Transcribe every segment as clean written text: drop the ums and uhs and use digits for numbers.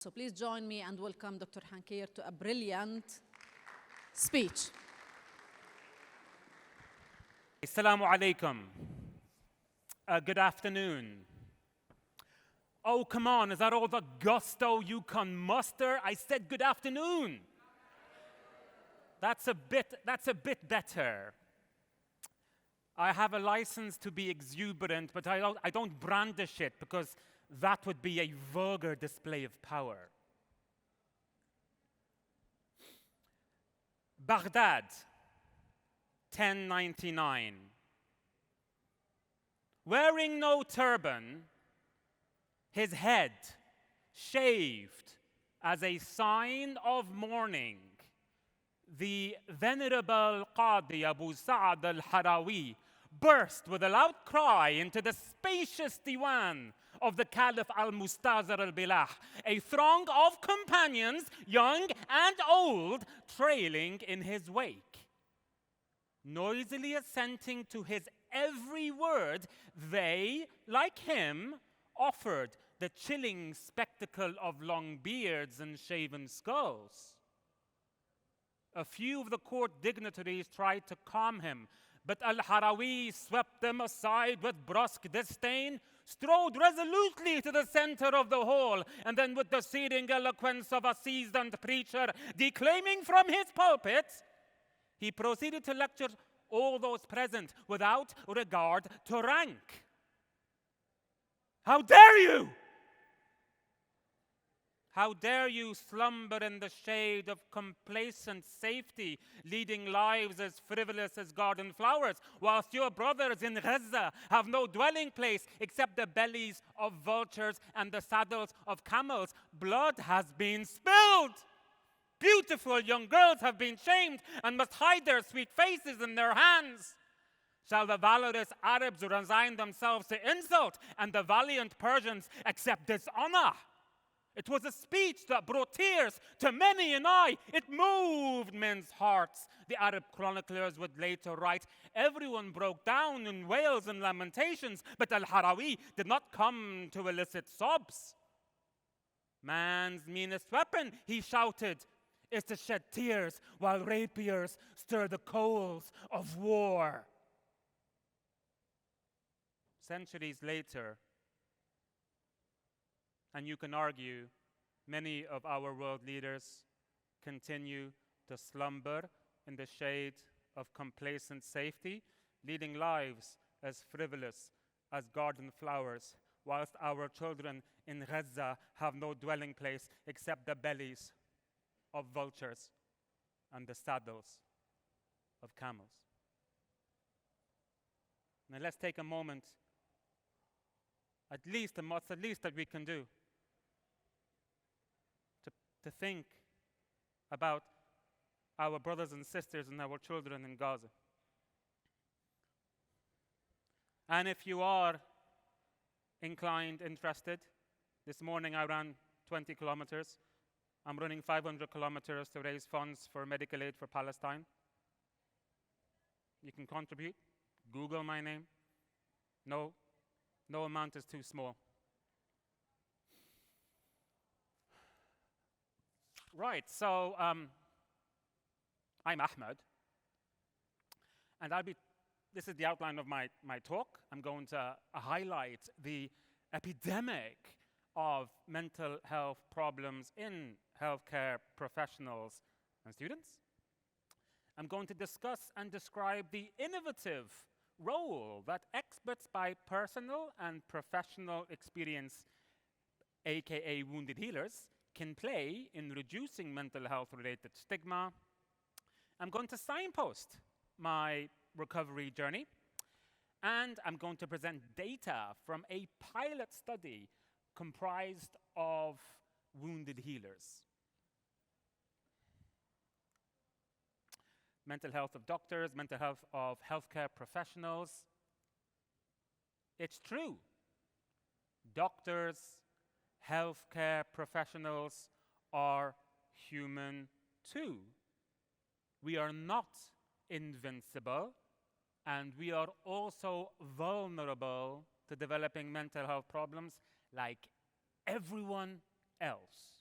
So please join me and welcome Dr. Hankir to a brilliant speech. Assalamu alaikum. Good afternoon. Oh, come on, is that all the gusto you can muster? I said good afternoon. That's a bit better. I have a license to be exuberant, but I don't brandish it because that would be a vulgar display of power. Baghdad, 1099. Wearing no turban, his head shaved as a sign of mourning, the venerable Qadi Abu Sa'ad al-Harawi burst with a loud cry into the spacious diwan of the Caliph al-Mustazir al-Bilah, a throng of companions, young and old, trailing in his wake. Noisily assenting to his every word, they, like him, offered the chilling spectacle of long beards and shaven skulls. A few of the court dignitaries tried to calm him, but al-Harawi swept them aside with brusque disdain, strode resolutely to the center of the hall, and then with the searing eloquence of a seasoned preacher declaiming from his pulpit, he proceeded to lecture all those present without regard to rank. How dare you? How dare you slumber in the shade of complacent safety, leading lives as frivolous as garden flowers, whilst your brothers in Gaza have no dwelling place except the bellies of vultures and the saddles of camels? Blood has been spilled. Beautiful young girls have been shamed and must hide their sweet faces in their hands. Shall the valorous Arabs resign themselves to insult and the valiant Persians accept dishonor? It was a speech that brought tears to many an eye. It moved men's hearts. The Arab chroniclers would later write, everyone broke down in wails and lamentations, but al-Harawi did not come to elicit sobs. Man's meanest weapon, he shouted, is to shed tears while rapiers stir the coals of war. Centuries later, and you can argue, many of our world leaders continue to slumber in the shade of complacent safety, leading lives as frivolous as garden flowers, whilst our children in Gaza have no dwelling place except the bellies of vultures and the saddles of camels. Now let's take a moment, at least, and what's the least that we can do, to think about our brothers and sisters and our children in Gaza. And if you are inclined, interested, this morning I ran 20 kilometers. I'm running 500 kilometers to raise funds for medical aid for Palestine. You can contribute. Google my name. No amount is too small. Right, so I'm Ahmed, and this is the outline of my talk. I'm going to highlight the epidemic of mental health problems in healthcare professionals and students. I'm going to discuss and describe the innovative role that experts by personal and professional experience, aka wounded healers, can play in reducing mental health-related stigma. I'm going to signpost my recovery journey, and I'm going to present data from a pilot study comprised of wounded healers. Mental health of doctors, mental health of healthcare professionals. It's true. Doctors, healthcare professionals are human too. We are not invincible, and we are also vulnerable to developing mental health problems like everyone else.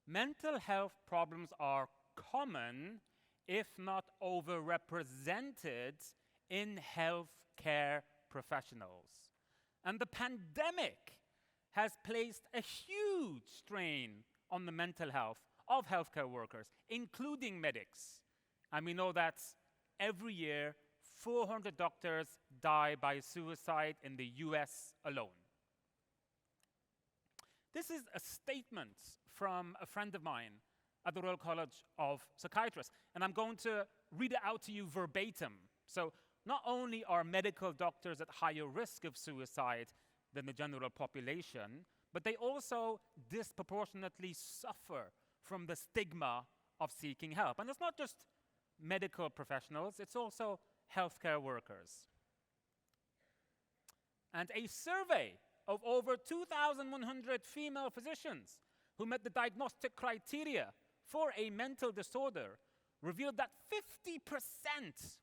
mental health problems are common, if not overrepresented, in healthcare professionals. And the pandemic has placed a huge strain on the mental health of healthcare workers, including medics. And we know that every year, 400 doctors die by suicide in the US alone. This is a statement from a friend of mine at the Royal College of Psychiatrists, and I'm going to read it out to you verbatim. So, not only are medical doctors at higher risk of suicide than the general population, but they also disproportionately suffer from the stigma of seeking help. And it's not just medical professionals, it's also healthcare workers. And a survey of over 2,100 female physicians who met the diagnostic criteria for a mental disorder revealed that 50%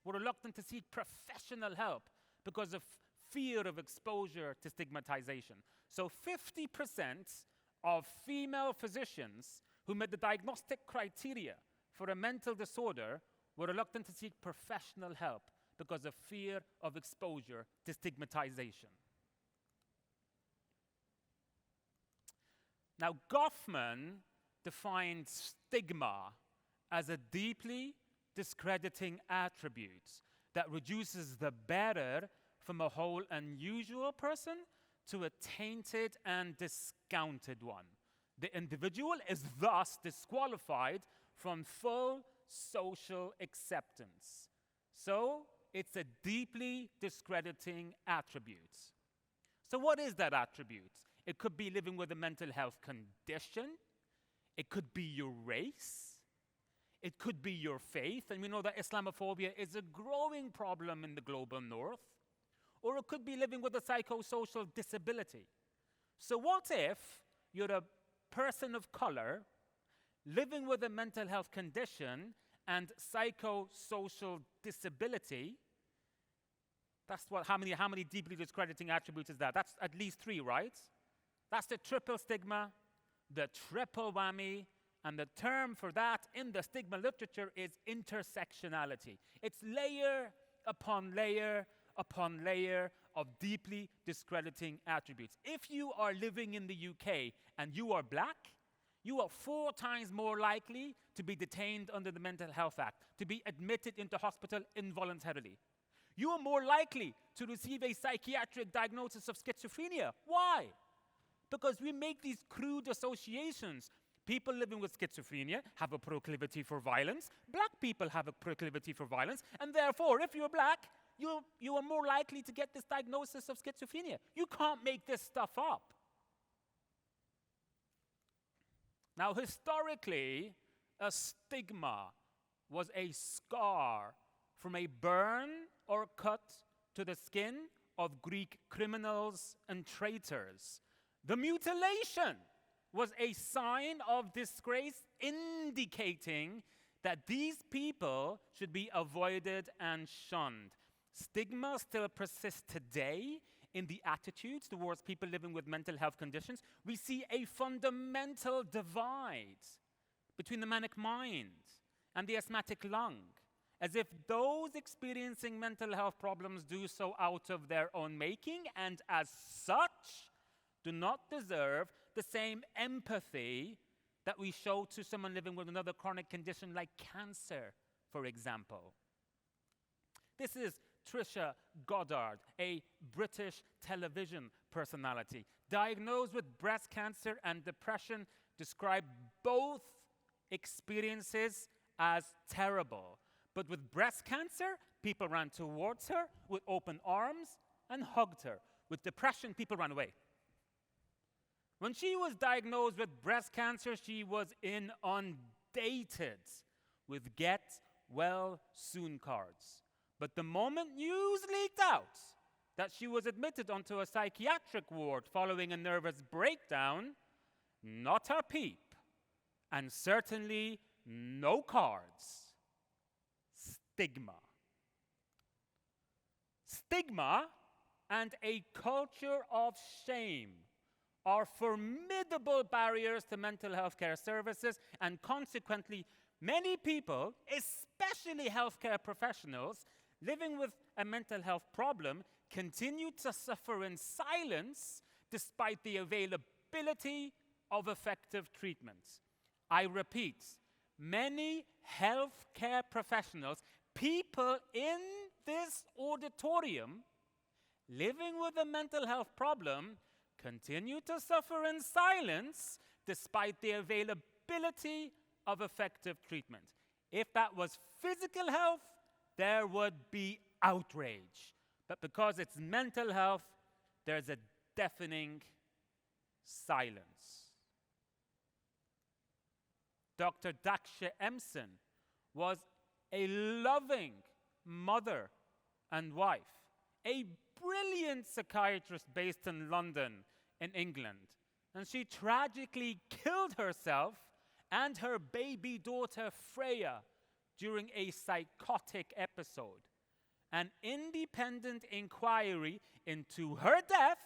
were reluctant to seek professional help because of fear of exposure to stigmatization. So 50% of female physicians who met the diagnostic criteria for a mental disorder were reluctant to seek professional help because of fear of exposure to stigmatization. Now, Goffman defined stigma as a deeply discrediting attribute that reduces the better from a whole unusual person to a tainted and discounted one. The individual is thus disqualified from full social acceptance. So, it's a deeply discrediting attribute. So what is that attribute? It could be living with a mental health condition. It could be your race. It could be your faith. And we know that Islamophobia is a growing problem in the global north. Or it could be living with a psychosocial disability. So what if you're a person of color living with a mental health condition and psychosocial disability? That's what, how many deeply discrediting attributes is that? That's at least 3, right? That's the triple stigma, the triple whammy, and the term for that in the stigma literature is intersectionality. It's layer upon layer upon layer of deeply discrediting attributes. If you are living in the UK and you are black, you are 4 times more likely to be detained under the Mental Health Act, to be admitted into hospital involuntarily. You are more likely to receive a psychiatric diagnosis of schizophrenia. Why? Because we make these crude associations. People living with schizophrenia have a proclivity for violence. Black people have a proclivity for violence. And therefore, if you're black, you are more likely to get this diagnosis of schizophrenia. You can't make this stuff up. Now, historically, a stigma was a scar from a burn or cut to the skin of Greek criminals and traitors. The mutilation was a sign of disgrace, indicating that these people should be avoided and shunned. Stigma still persists today in the attitudes towards people living with mental health conditions. We see a fundamental divide between the manic mind and the asthmatic lung, as if those experiencing mental health problems do so out of their own making, and as such, do not deserve the same empathy that we show to someone living with another chronic condition like cancer, for example. This is Trisha Goddard, a British television personality, diagnosed with breast cancer and depression, described both experiences as terrible. But with breast cancer, people ran towards her with open arms and hugged her. With depression, people ran away. When she was diagnosed with breast cancer, she was inundated with get well soon cards. But the moment news leaked out that she was admitted onto a psychiatric ward following a nervous breakdown, not a peep, and certainly no cards. Stigma. Stigma and a culture of shame are formidable barriers to mental health care services, and consequently, many people, especially healthcare professionals, living with a mental health problem continue to suffer in silence despite the availability of effective treatments. I repeat, many healthcare professionals, people in this auditorium living with a mental health problem, continue to suffer in silence despite the availability of effective treatment. If that was physical health, there would be outrage. But because it's mental health, there's a deafening silence. Dr. Daksha Emson was a loving mother and wife, a brilliant psychiatrist based in London, in England. And she tragically killed herself and her baby daughter Freya during a psychotic episode. An independent inquiry into her death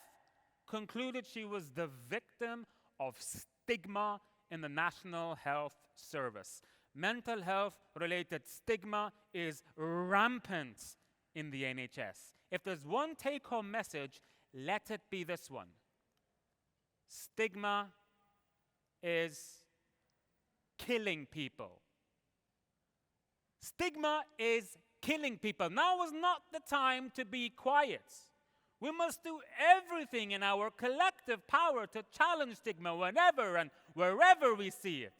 concluded she was the victim of stigma in the National Health Service. Mental health-related stigma is rampant in the NHS. If there's one take-home message, let it be this one. Stigma is killing people. Stigma is killing people. Now is not the time to be quiet. We must do everything in our collective power to challenge stigma whenever and wherever we see it.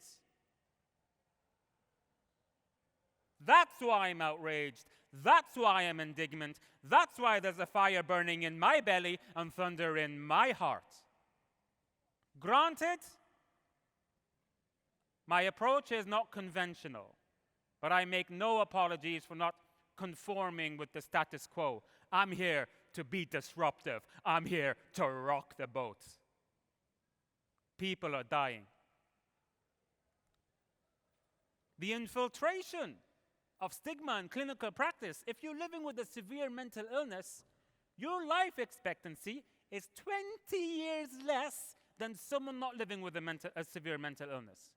That's why I'm outraged. That's why I'm indignant. That's why there's a fire burning in my belly and thunder in my heart. Granted, my approach is not conventional, but I make no apologies for not conforming with the status quo. I'm here to be disruptive. I'm here to rock the boat. People are dying. The infiltration of stigma in clinical practice, if you're living with a severe mental illness, your life expectancy is 20 years less than someone not living with a severe mental illness.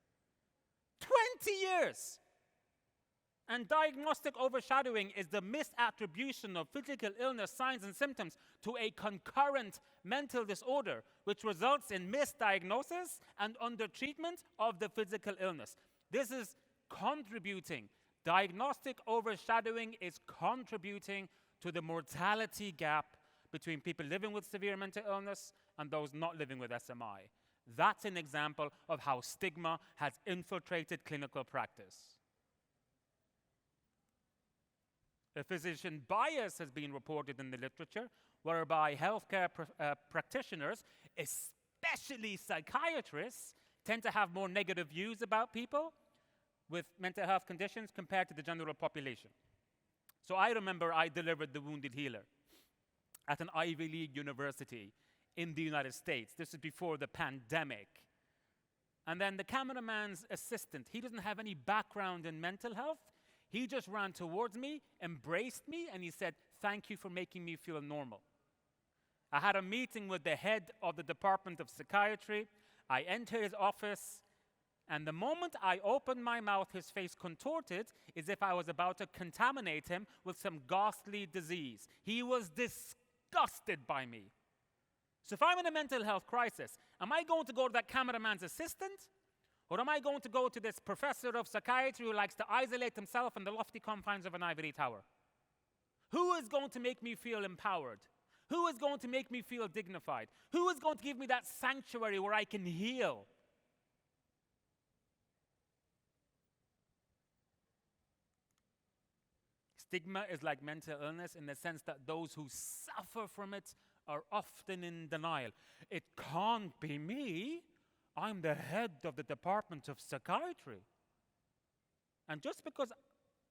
20 years! And diagnostic overshadowing is the misattribution of physical illness signs and symptoms to a concurrent mental disorder, which results in misdiagnosis and undertreatment of the physical illness. This is contributing. Diagnostic overshadowing is contributing to the mortality gap between people living with severe mental illness and those not living with SMI. That's an example of how stigma has infiltrated clinical practice. A physician bias has been reported in the literature, whereby healthcare practitioners, especially psychiatrists, tend to have more negative views about people with mental health conditions compared to the general population. So I remember I delivered the wounded healer at an Ivy League university in the United States. This is before the pandemic. And then the cameraman's assistant, he doesn't have any background in mental health. He just ran towards me, embraced me, and he said, "Thank you for making me feel normal." I had a meeting with the head of the Department of Psychiatry. I entered his office, and the moment I opened my mouth, his face contorted as if I was about to contaminate him with some ghastly disease. He was disgusted by me. So if I'm in a mental health crisis, am I going to go to that cameraman's assistant? Or am I going to go to this professor of psychiatry who likes to isolate himself in the lofty confines of an ivory tower? Who is going to make me feel empowered? Who is going to make me feel dignified? Who is going to give me that sanctuary where I can heal? Stigma is like mental illness in the sense that those who suffer from it are often in denial. It can't be me. I'm the head of the Department of Psychiatry. And just because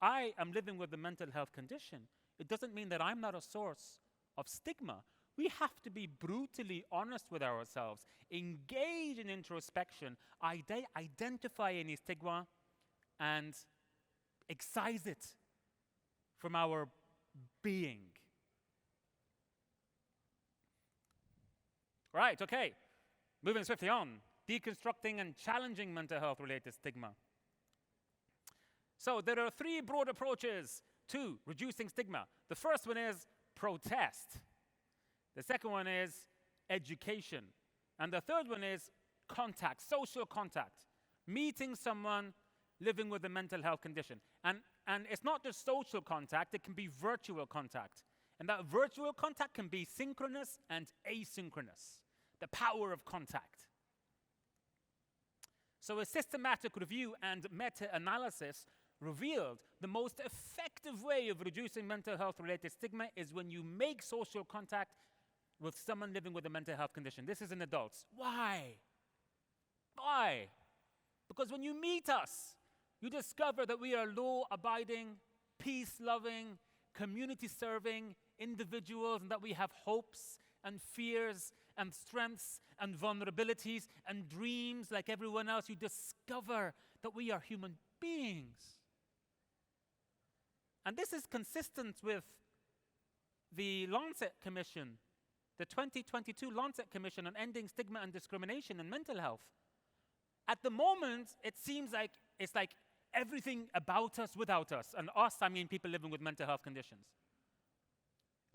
I am living with a mental health condition, it doesn't mean that I'm not a source of stigma. We have to be brutally honest with ourselves, engage in introspection, identify any stigma, and excise it from our being. Right, okay. Moving swiftly on, deconstructing and challenging mental health-related stigma. So there are three broad approaches to reducing stigma. The first one is protest. The second one is education. And the third one is contact, social contact. Meeting someone living with a mental health condition. And it's not just social contact, it can be virtual contact. And that virtual contact can be synchronous and asynchronous. The power of contact. So a systematic review and meta-analysis revealed the most effective way of reducing mental health-related stigma is when you make social contact with someone living with a mental health condition. This is in adults. Why? Why? Because when you meet us, you discover that we are law-abiding, peace-loving, community-serving individuals, and that we have hopes and fears and strengths and vulnerabilities and dreams like everyone else. You discover that we are human beings. And this is consistent with the Lancet Commission, the 2022 Lancet Commission on Ending Stigma and Discrimination in Mental Health. At the moment, it seems like it's like everything about us without us. And us, I mean people living with mental health conditions.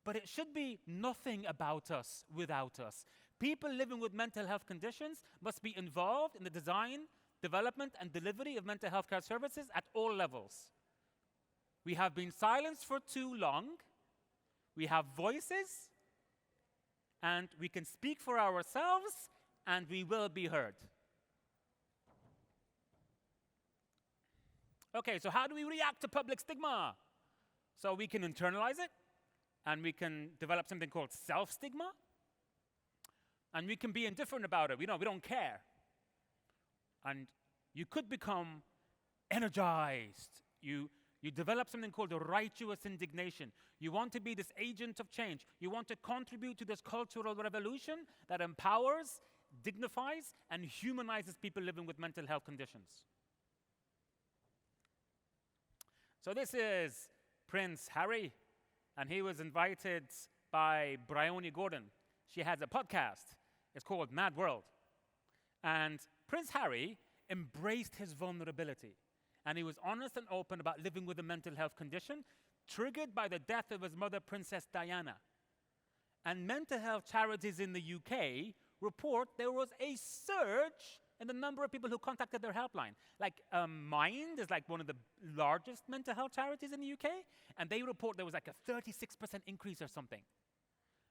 But it should be nothing about us without us. People living with mental health conditions must be involved in the design, development, and delivery of mental health care services at all levels. We have been silenced for too long. We have voices, and we can speak for ourselves, and we will be heard. Okay, so how do we react to public stigma? So we can internalize it, and we can develop something called self-stigma, and we can be indifferent about it. We don't care. And you could become energized. You develop something called a righteous indignation. You want to be this agent of change. You want to contribute to this cultural revolution that empowers, dignifies, and humanizes people living with mental health conditions. So this is Prince Harry, and he was invited by Bryony Gordon. She has a podcast. It's called Mad World. And Prince Harry embraced his vulnerability. And he was honest and open about living with a mental health condition triggered by the death of his mother, Princess Diana. And mental health charities in the UK report there was a surge in the number of people who contacted their helpline. Like Mind is like one of the largest mental health charities in the UK, and they report there was like a 36% increase or something.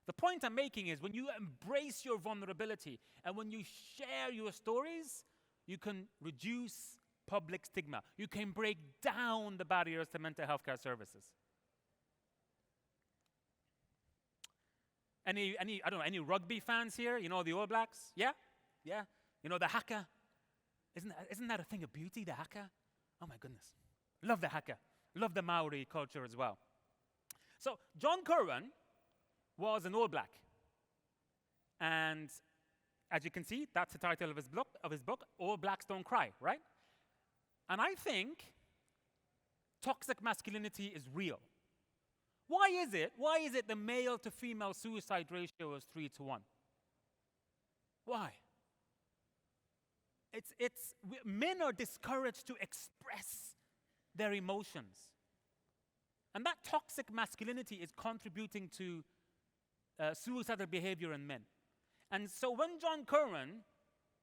The point I'm making is when you embrace your vulnerability and when you share your stories, you can reduce public stigma. You can break down the barriers to mental health care services. Any rugby fans here? You know the All Blacks? Yeah? Yeah? You know the haka? Isn't that a thing of beauty, the haka? Oh my goodness. Love the haka. Love the Maori culture as well. So John Curran was an All Black. And as you can see, that's the title of his book, All Blacks Don't Cry, right? And I think toxic masculinity is real. Why is it the male to female suicide ratio is 3-to-1? Why? Men are discouraged to express their emotions. And that toxic masculinity is contributing to suicidal behavior in men. And so when John Curran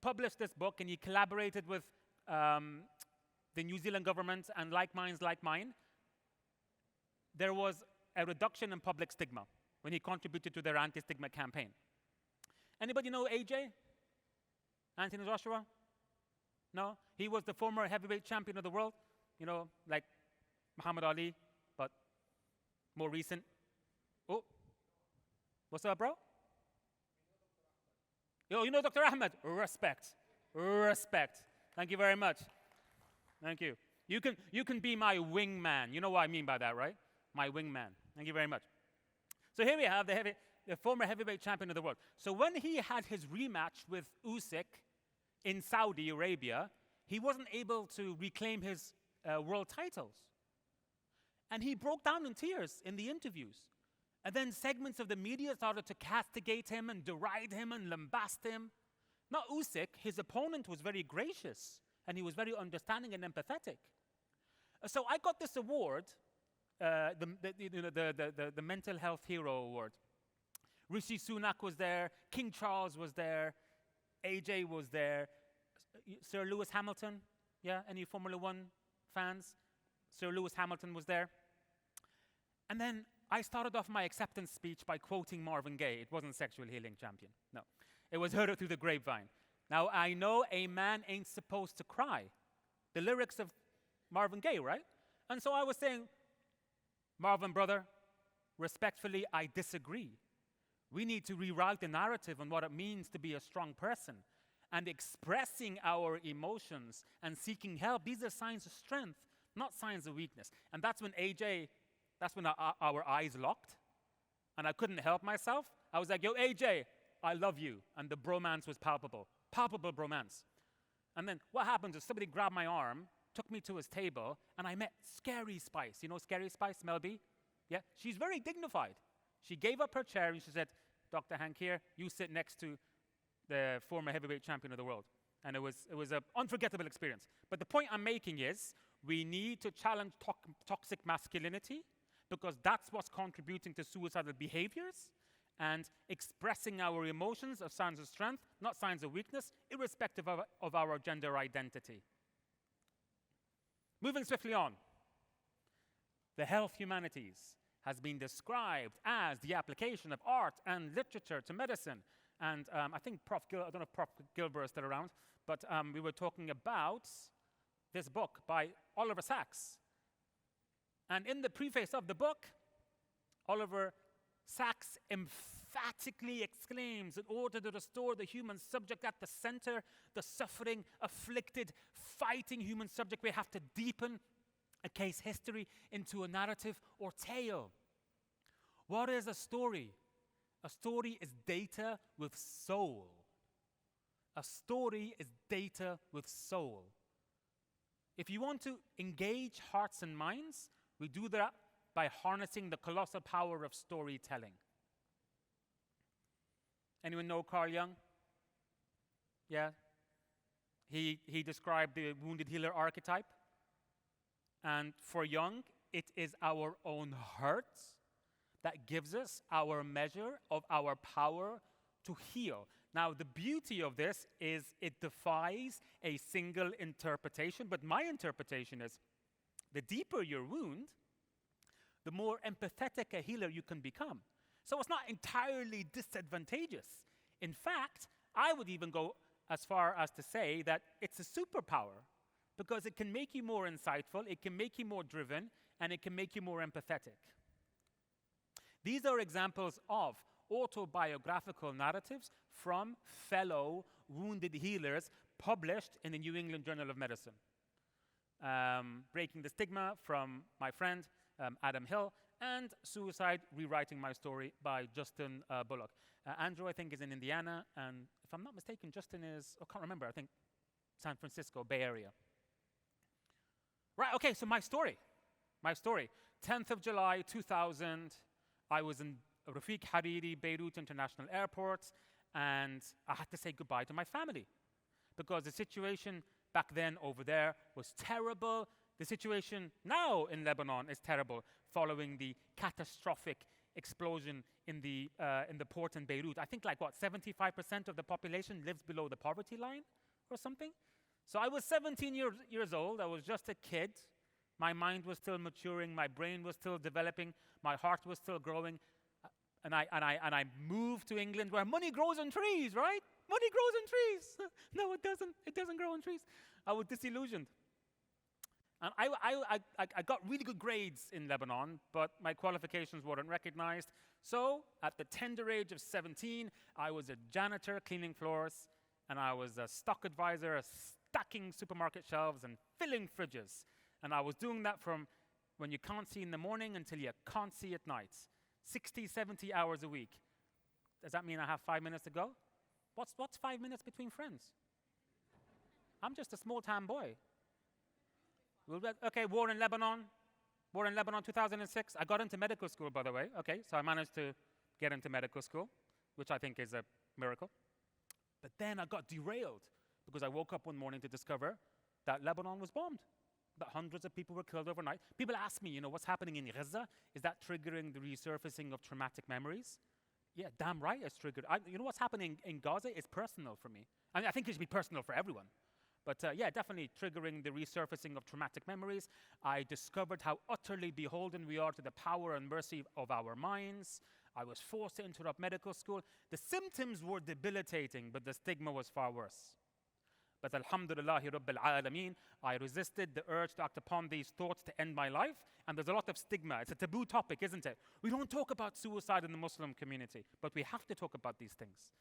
published this book and he collaborated with the New Zealand government and Like Minds, Like Mine, there was a reduction in public stigma when he contributed to their anti-stigma campaign. Anybody know AJ? Anthony Joshua? No? He was the former heavyweight champion of the world, you know, like Muhammad Ali, but more recent. Oh, what's up, bro? Yo, you know Dr. Ahmed? Respect. Respect. Thank you very much. Thank you. You can be my wingman. You know what I mean by that, right? My wingman. Thank you very much. So here we have the former heavyweight champion of the world. So when he had his rematch with Usyk in Saudi Arabia, he wasn't able to reclaim his world titles. And he broke down in tears in the interviews. And then segments of the media started to castigate him and deride him and lambast him. not Usyk, his opponent was very gracious, and he was very understanding and empathetic. So I got this award, the Mental Health Hero Award. Rishi Sunak was there, King Charles was there, AJ was there, Sir Lewis Hamilton, yeah, any Formula One fans? Sir Lewis Hamilton was there. And then I started off my acceptance speech by quoting Marvin Gaye. It wasn't Sexual Healing Champion, no. It was Heard It Through the Grapevine. Now, I know a man ain't supposed to cry. The lyrics of Marvin Gaye, right? And so I was saying, Marvin, brother, respectfully, I disagree. We need to rewrite the narrative on what it means to be a strong person. And expressing our emotions and seeking help, these are signs of strength, not signs of weakness. And that's when our eyes locked. And I couldn't help myself. I was like, yo, AJ, I love you. And the bromance was palpable. Palpable bromance. And then what happens is somebody grabbed my arm, took me to his table, and I met Scary Spice. You know Scary Spice, Mel B? Yeah? She's very dignified. She gave up her chair and she said, Dr. Hankir, you sit next to the former heavyweight champion of the world. And it was an unforgettable experience. But the point I'm making is we need to challenge toxic masculinity because that's what's contributing to suicidal behaviors, and expressing our emotions are signs of strength, not signs of weakness, irrespective of our gender identity. Moving swiftly on. The health humanities has been described as the application of art and literature to medicine. And I think I don't know if Prof. Gilbert is still around, but we were talking about this book by Oliver Sacks. And in the preface of the book, Oliver Sacks emphatically exclaims, in order to restore the human subject at the center, the suffering, afflicted, fighting human subject, we have to deepen a case history into a narrative or tale. What is a story? A story is data with soul. A story is data with soul. If you want to engage hearts and minds, we do that by harnessing the colossal power of storytelling. Anyone know Carl Jung? Yeah? He described the wounded healer archetype. And for Jung, it is our own hurt that gives us our measure of our power to heal. Now, the beauty of this is it defies a single interpretation, but my interpretation is the deeper your wound, the more empathetic a healer you can become. So it's not entirely disadvantageous. In fact, I would even go as far as to say that it's a superpower because it can make you more insightful, it can make you more driven, and it can make you more empathetic. These are examples of autobiographical narratives from fellow wounded healers published in the New England Journal of Medicine. Breaking the Stigma from my friend Adam Hill, and Suicide, Rewriting My Story by Justin Bullock. Andrew, I think, is in Indiana, and if I'm not mistaken, Justin is, I can't remember, I think San Francisco, Bay Area. Right, okay, so my story. 10th of July, 2000, I was in Rafiq Hariri, Beirut International Airport, and I had to say goodbye to my family because the situation back then over there was terrible. The situation now in Lebanon is terrible following the catastrophic explosion in the port in Beirut. I think 75% of the population lives below the poverty line or something. So I was 17 years old. I was just a kid. My mind was still maturing. My brain was still developing. My heart was still growing. And I moved to England where money grows on trees, right? Money grows on trees. No, it doesn't. It doesn't grow on trees. I was disillusioned. And I got really good grades in Lebanon, but my qualifications weren't recognized. So at the tender age of 17, I was a janitor cleaning floors, and I was a stock advisor stacking supermarket shelves and filling fridges. And I was doing that from when you can't see in the morning until you can't see at night. 60, 70 hours a week. Does that mean I have 5 minutes to go? What's 5 minutes between friends? I'm just a small town boy. Okay, war in Lebanon, 2006. I got into medical school, by the way. Okay, so I managed to get into medical school, which I think is a miracle. But then I got derailed because I woke up one morning to discover that Lebanon was bombed, that hundreds of people were killed overnight. People ask me, what's happening in Gaza? Is that triggering the resurfacing of traumatic memories? Yeah, damn right it's triggered. What's happening in Gaza is personal for me. I think it should be personal for everyone. But yeah, definitely triggering the resurfacing of traumatic memories. I discovered how utterly beholden we are to the power and mercy of our minds. I was forced to interrupt medical school. The symptoms were debilitating, but the stigma was far worse. But alhamdulillahi rabbil alameen, I resisted the urge to act upon these thoughts to end my life. And there's a lot of stigma. It's a taboo topic, isn't it? We don't talk about suicide in the Muslim community, but we have to talk about these things.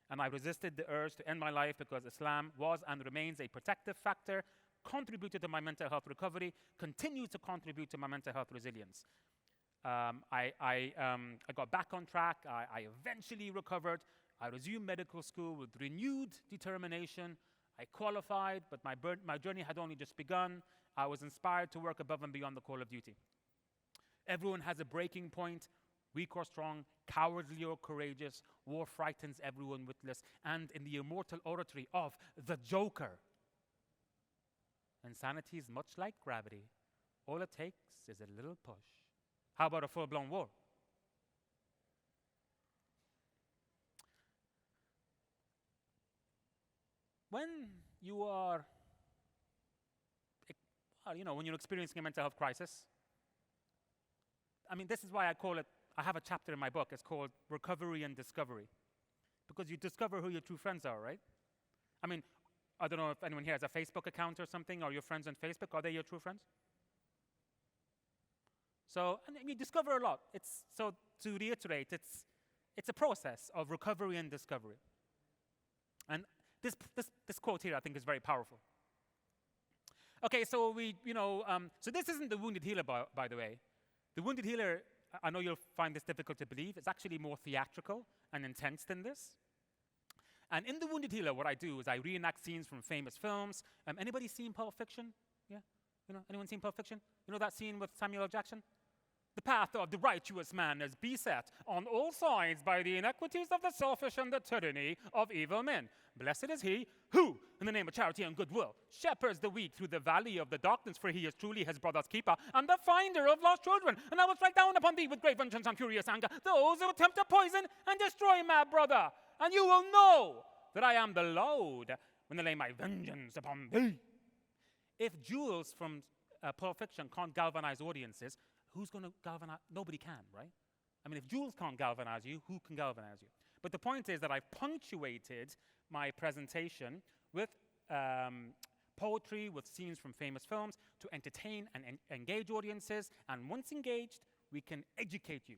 And I resisted the urge to end my life because Islam was and remains a protective factor, contributed to my mental health recovery, continues to contribute to my mental health resilience. I got back on track. I eventually recovered. I resumed medical school with renewed determination. I qualified, but my journey had only just begun. I was inspired to work above and beyond the call of duty. Everyone has a breaking point, weak or strong, cowardly or courageous. War frightens everyone witless. And in the immortal oratory of the Joker, insanity is much like gravity. All it takes is a little push. How about a full-blown war? When you are, when you're experiencing a mental health crisis, this is why I have a chapter in my book, it's called Recovery and Discovery. Because you discover who your true friends are, right? I don't know if anyone here has a Facebook account or something, or your friends on Facebook, are they your true friends? So, and you discover a lot. So to reiterate, it's a process of recovery and discovery. And this quote here, I think, is very powerful. Okay, so so this isn't the Wounded Healer, by the way. The Wounded Healer, I know you'll find this difficult to believe, it's actually more theatrical and intense than this. And in The Wounded Healer, what I do is I reenact scenes from famous films. Anybody seen Pulp Fiction? Yeah? Anyone seen Pulp Fiction? You know that scene with Samuel L. Jackson? The path of the righteous man is beset on all sides by the inequities of the selfish and the tyranny of evil men. Blessed is he who, in the name of charity and goodwill, shepherds the weak through the valley of the darkness, for he is truly his brother's keeper and the finder of lost children. And I will strike down upon thee with great vengeance and furious anger those who attempt to poison and destroy my brother. And you will know that I am the Lord when I lay my vengeance upon thee. If Jules from Pulp Fiction can't galvanize audiences, who's going to galvanize? Nobody can, right? If Jules can't galvanize you, who can galvanize you? But the point is that I've punctuated my presentation with poetry, with scenes from famous films to entertain and engage audiences. And once engaged, we can educate you.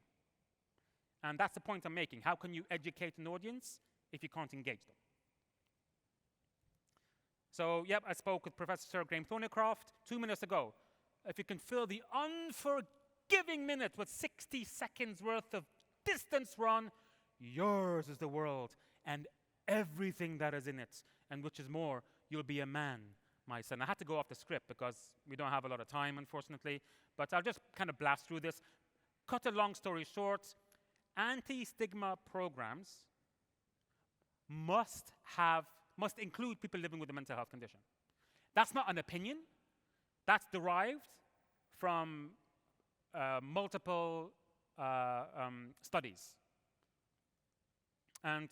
And that's the point I'm making. How can you educate an audience if you can't engage them? So, yep, I spoke with Professor Sir Graham Thornycroft 2 minutes ago. If you can fill the unforgiving minute with 60 seconds worth of distance run, yours is the world and everything that is in it, and which is more, you'll be a man, my son. I had to go off the script because we don't have a lot of time, unfortunately, but I'll just kind of blast through this. Cut a long story short, anti-stigma programs must include people living with a mental health condition. That's not an opinion. That's derived from multiple studies. And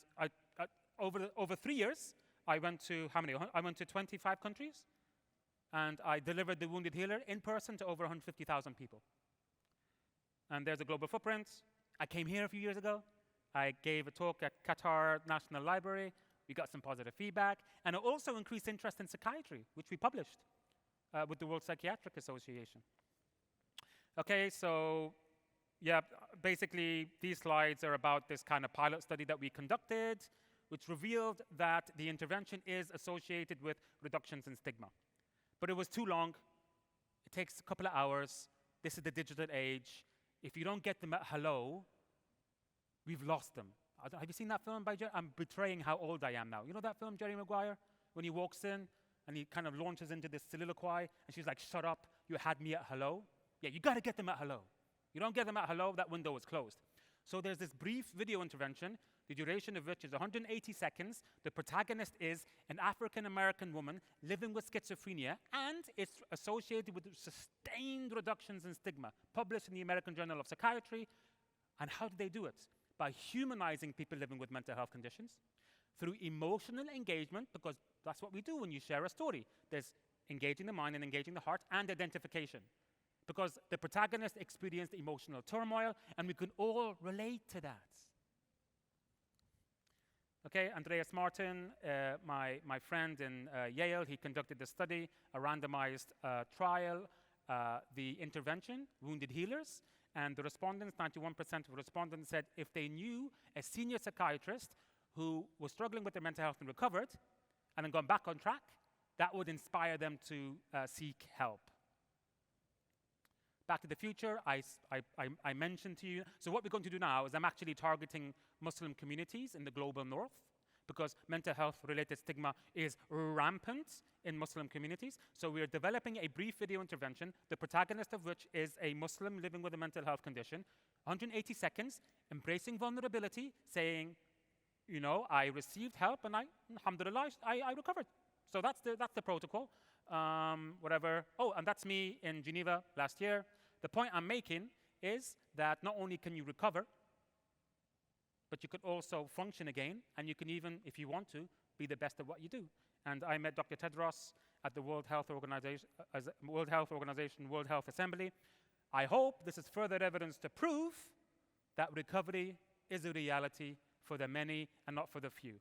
over 3 years, I went to how many? I went to 25 countries, and I delivered the Wounded Healer in person to over 150,000 people. And there's a global footprint. I came here a few years ago. I gave a talk at Qatar National Library. We got some positive feedback, and it also increased interest in psychiatry, which we published with the World Psychiatric Association. Okay, so yeah, basically these slides are about this kind of pilot study that we conducted, which revealed that the intervention is associated with reductions in stigma. But it was too long. It takes a couple of hours. This is the digital age. If you don't get them at hello, we've lost them. Have you seen that film by Jerry? I'm betraying how old I am now. You know that film, Jerry Maguire? When he walks in and he kind of launches into this soliloquy and she's like, shut up, you had me at hello. Yeah, you gotta get them at hello. You don't get them at hello, that window is closed. So there's this brief video intervention the duration of which is 180 seconds. The protagonist is an African-American woman living with schizophrenia, and it's associated with sustained reductions in stigma, published in the American Journal of Psychiatry. And how do they do it? By humanizing people living with mental health conditions, through emotional engagement, because that's what we do when you share a story. There's engaging the mind and engaging the heart, and identification. Because the protagonist experienced emotional turmoil, and we can all relate to that. Okay, Andreas Martin, my friend in Yale, he conducted a study, a randomized trial, the intervention, wounded healers, and the respondents, 91% of respondents said if they knew a senior psychiatrist who was struggling with their mental health and recovered, and then gone back on track, that would inspire them to seek help. Back to the Future, I mentioned to you. So what we're going to do now is I'm actually targeting Muslim communities in the global north, because mental health-related stigma is rampant in Muslim communities. So we're developing a brief video intervention, the protagonist of which is a Muslim living with a mental health condition, 180 seconds, embracing vulnerability, saying, you know, I received help and alhamdulillah, I recovered. So that's the protocol. Whatever. Oh, and that's me in Geneva last year. The point I'm making is that not only can you recover, but you could also function again, and you can even, if you want to, be the best at what you do. And I met Dr. Tedros at the World Health Organization, World Health Assembly. I hope this is further evidence to prove that recovery is a reality for the many and not for the few.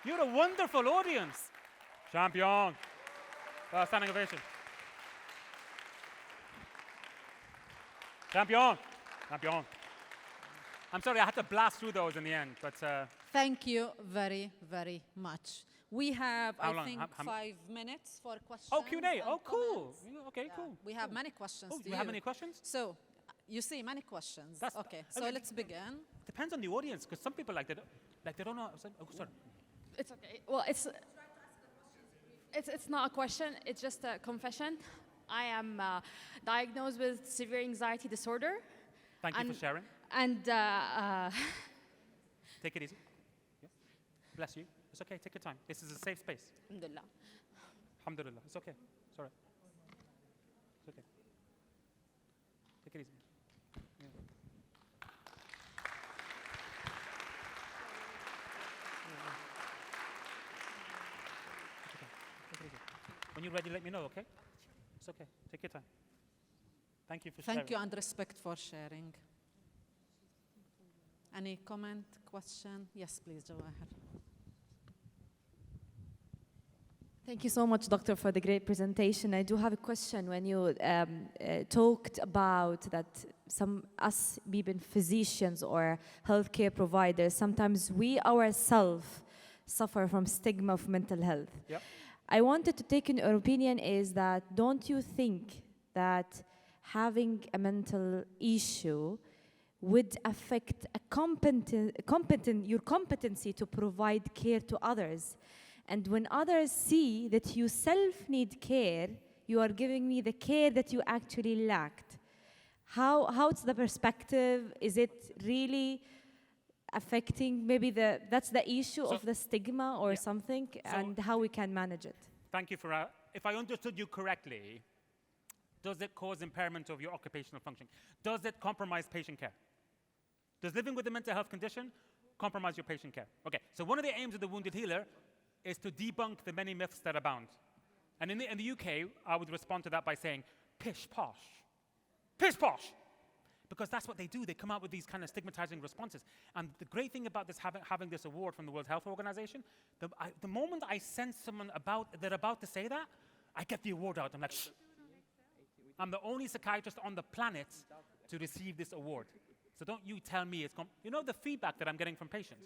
You're a wonderful audience. Champion. Standing ovation. Champion. Champion. I'm sorry, I had to blast through those in the end, but... Thank you very, very much. We have, How I long? think, How 5 minutes for questions. Oh, Q&A. Oh, cool. Comments. Okay, Yeah, cool. we have many questions Oh, to do you have any questions? So, you see, many questions. That's- Okay, so okay. let's begin. Depends on the audience, because some people they don't know. Oh, sorry. It's okay. Well, it's not a question. It's just a confession. I am diagnosed with severe anxiety disorder. Thank you for sharing. And Take it easy. Yeah. Bless you. It's okay. Take your time. This is a safe space. alhamdulillah. Alhamdulillah. It's okay. It's all right. It's okay. Take it easy. Yeah. Take it easy. When you're ready, let me know, okay? It's okay. Take your time. Thank you for sharing. Thank you and respect for sharing. Any comment, question? Yes, please, Jawahir. Thank you so much, Doctor, for the great presentation. I do have a question. When you talked about that us being physicians or healthcare providers, sometimes we ourselves suffer from stigma of mental health. Yep. I wanted to take your opinion is that don't you think that having a mental issue would affect your competency to provide care to others? And when others see that you need care, you are giving me the care that you actually lacked. How's the perspective? Is it really affecting maybe that's the issue of the stigma or something, and how we can manage it? Thank you for, if I understood you correctly, does it cause impairment of your occupational function? Does it compromise patient care? Does living with a mental health condition compromise your patient care? Okay, so one of the aims of the Wounded Healer is to debunk the many myths that abound. And in the UK, I would respond to that by saying, pish posh. Pish posh! Because that's what they do. They come out with these kind of stigmatizing responses. And the great thing about this, having this award from the World Health Organization, the moment I sense someone they're about to say that, I get the award out. I'm like, shh. I'm the only psychiatrist on the planet to receive this award. So don't you tell me it's... You know the feedback that I'm getting from patients?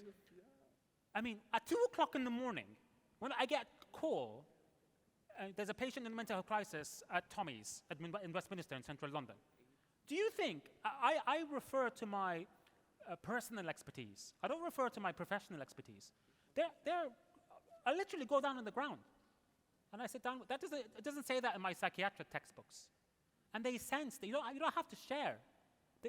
I mean, at 2 o'clock in the morning, when I get a call, there's a patient in a mental health crisis at Tommy's in Westminster in central London. Do you think, I refer to my personal expertise. I don't refer to my professional expertise. I literally go down on the ground. And I sit down. It doesn't say that in my psychiatric textbooks. And they sense, you don't have to share.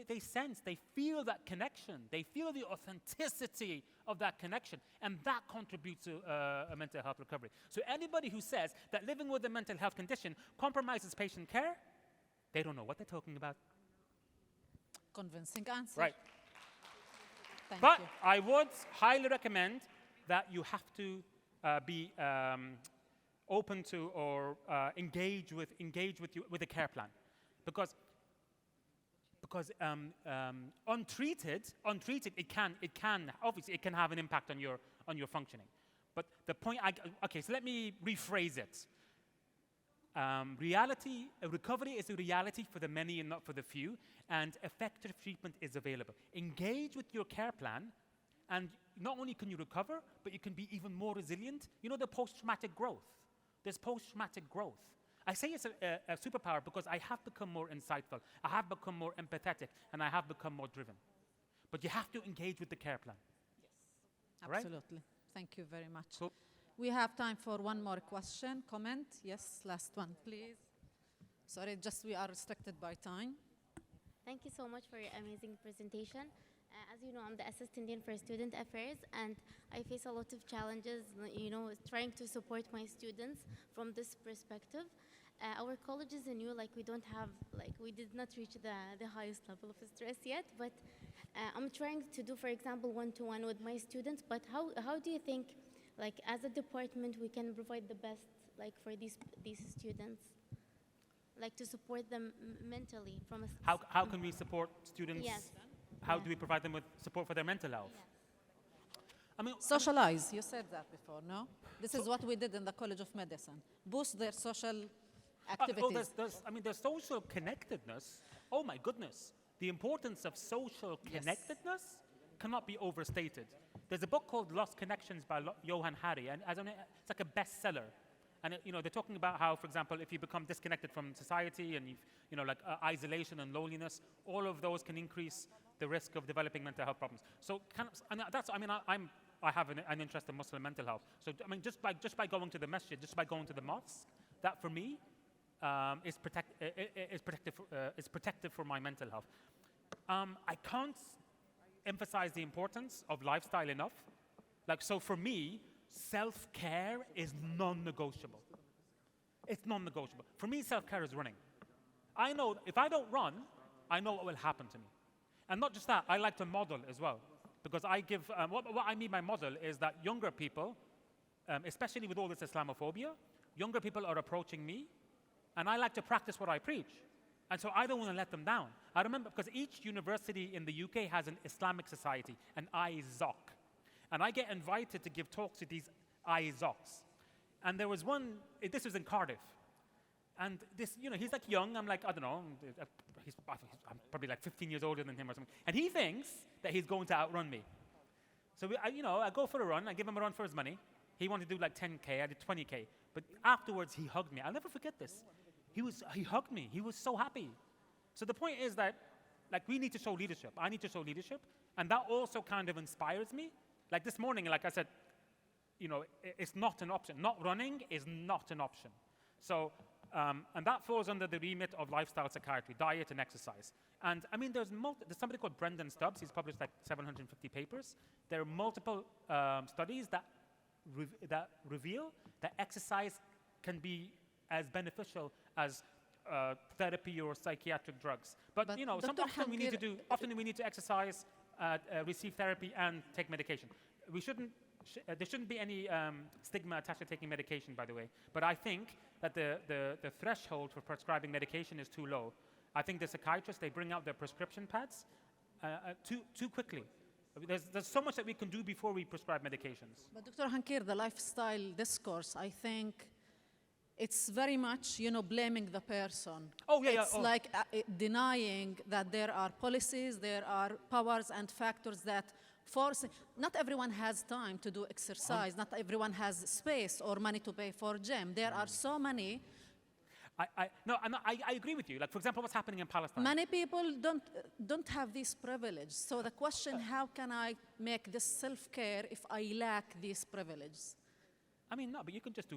They sense, they feel that connection. They feel the authenticity of that connection. And that contributes to a mental health recovery. So anybody who says that living with a mental health condition compromises patient care, they don't know what they're talking about. Convincing answer. Right. Thank But you. I would highly recommend that you have to be open to or engage with a care plan, because untreated, it can obviously it can have an impact on your functioning. But the point, okay, so let me rephrase it. Recovery is a reality for the many and not for the few, and effective treatment is available. Engage with your care plan, and not only can you recover, but you can be even more resilient. You know the post-traumatic growth. There's post-traumatic growth. I say it's a superpower because I have become more insightful, I have become more empathetic, and I have become more driven. But you have to engage with the care plan. Yes, Right? absolutely. Thank you very much. Cool. We have time for one more question, comment. Yes, last one, please. Sorry, just we are restricted by time. Thank you so much for your amazing presentation. As you know, I'm the Assistant Dean for Student Affairs, and I face a lot of challenges, trying to support my students from this perspective. Our college is new, we did not reach the highest level of stress yet, but I'm trying to do, for example, one-to-one with my students, but how do you think, as a department, we can provide the best, for these students? To support them mentally from a... How can we support students? Yes. How do we provide them with support for their mental health? Yes. Socialize, you said that before, no? This is what we did in the College of Medicine. Boost their social activities. There's social connectedness. Oh my goodness. The importance of social connectedness cannot be overstated. There's a book called Lost Connections by Johann Hari, and it's like a bestseller. And they're talking about how, for example, if you become disconnected from society and isolation and loneliness, all of those can increase the risk of developing mental health problems. So, I have an interest in Muslim mental health. So, just by going to the masjid, just by going to the mosque, that for me is protective for my mental health. I can't emphasize the importance of lifestyle enough. So for me, self-care is non-negotiable. It's non-negotiable. For me, self-care is running. I know if I don't run, I know what will happen to me. And not just that, I like to model as well. Because I give, what I mean by model is that younger people, especially with all this Islamophobia, younger people are approaching me, and I like to practice what I preach. And so I don't want to let them down. I remember, because each university in the UK has an Islamic society, an IZOC. And I get invited to give talks to these IZOCs. And there was one, this was in Cardiff. And this, he's young, I'm I don't know, I'm probably 15 years older than him or something. And he thinks that he's going to outrun me. So, I go for a run, I give him a run for his money. He wanted to do 10K, I did 20K. But afterwards, he hugged me. I'll never forget this. He hugged me, he was so happy. So the point is that, we need to show leadership. I need to show leadership. And that also kind of inspires me. This morning, like I said, it's not an option. Not running is not an option. So, and that falls under the remit of lifestyle psychiatry, diet and exercise. And there's somebody called Brendan Stubbs. He's published 750 papers. There are multiple studies that reveal that exercise can be as beneficial as therapy or psychiatric drugs. But often we need to exercise, receive therapy, and take medication. There shouldn't be any stigma attached to taking medication, by the way. But I think that the threshold for prescribing medication is too low. I think the psychiatrists, they bring out their prescription pads too quickly. There's so much that we can do before we prescribe medications. But Dr. Hankir, the lifestyle discourse, I think it's very much, blaming the person. Oh, yeah, it's denying that there are policies, there are powers and factors that force. Not everyone has time to do exercise. Not everyone has space or money to pay for gym. There are so many. I agree with you. For example, what's happening in Palestine? Many people don't have this privilege. So the question, how can I make this self-care if I lack these privileges? I mean, no, but you can just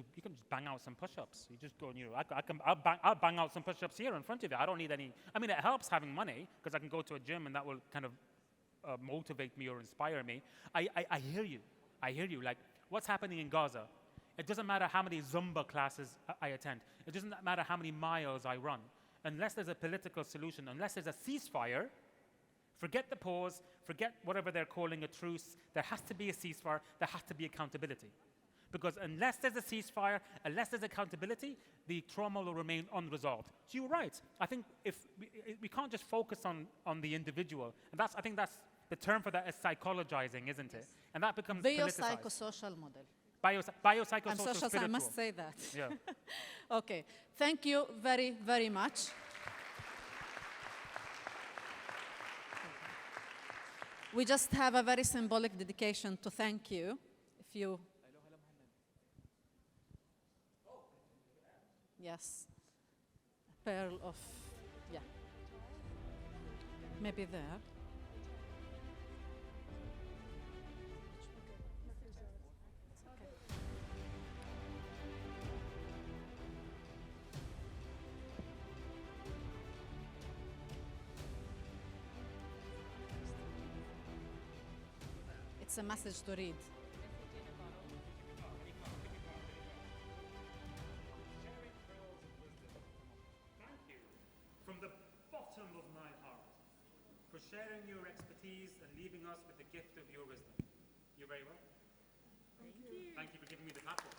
bang out some push-ups. You just go and I'll bang out some push-ups here in front of you. I don't need any. I mean, it helps having money because I can go to a gym and that will kind of motivate me or inspire me. I hear you. I hear you. Like what's happening in Gaza. It doesn't matter how many Zumba classes I attend. It doesn't matter how many miles I run. Unless there's a political solution, unless there's a ceasefire, forget the pause, forget whatever they're calling a truce. There has to be a ceasefire. There has to be accountability. Because unless there's a ceasefire, unless there's accountability, the trauma will remain unresolved. So you're right. I think if we can't just focus on the individual. And I think that's the term for that is psychologizing, isn't it? And that becomes politicized. Biopsychosocial model. Biopsychosocial I'm social, spiritual. I must say that. Yeah. Okay. Thank you very, very much. We just have a very symbolic dedication to thank you. If you... Yes. A pearl of... Yeah. Maybe there. It's a message to read. Thank you from the bottom of my heart for sharing your expertise and leaving us with the gift of your wisdom. You're very welcome. Thank you. Thank you for giving me the platform.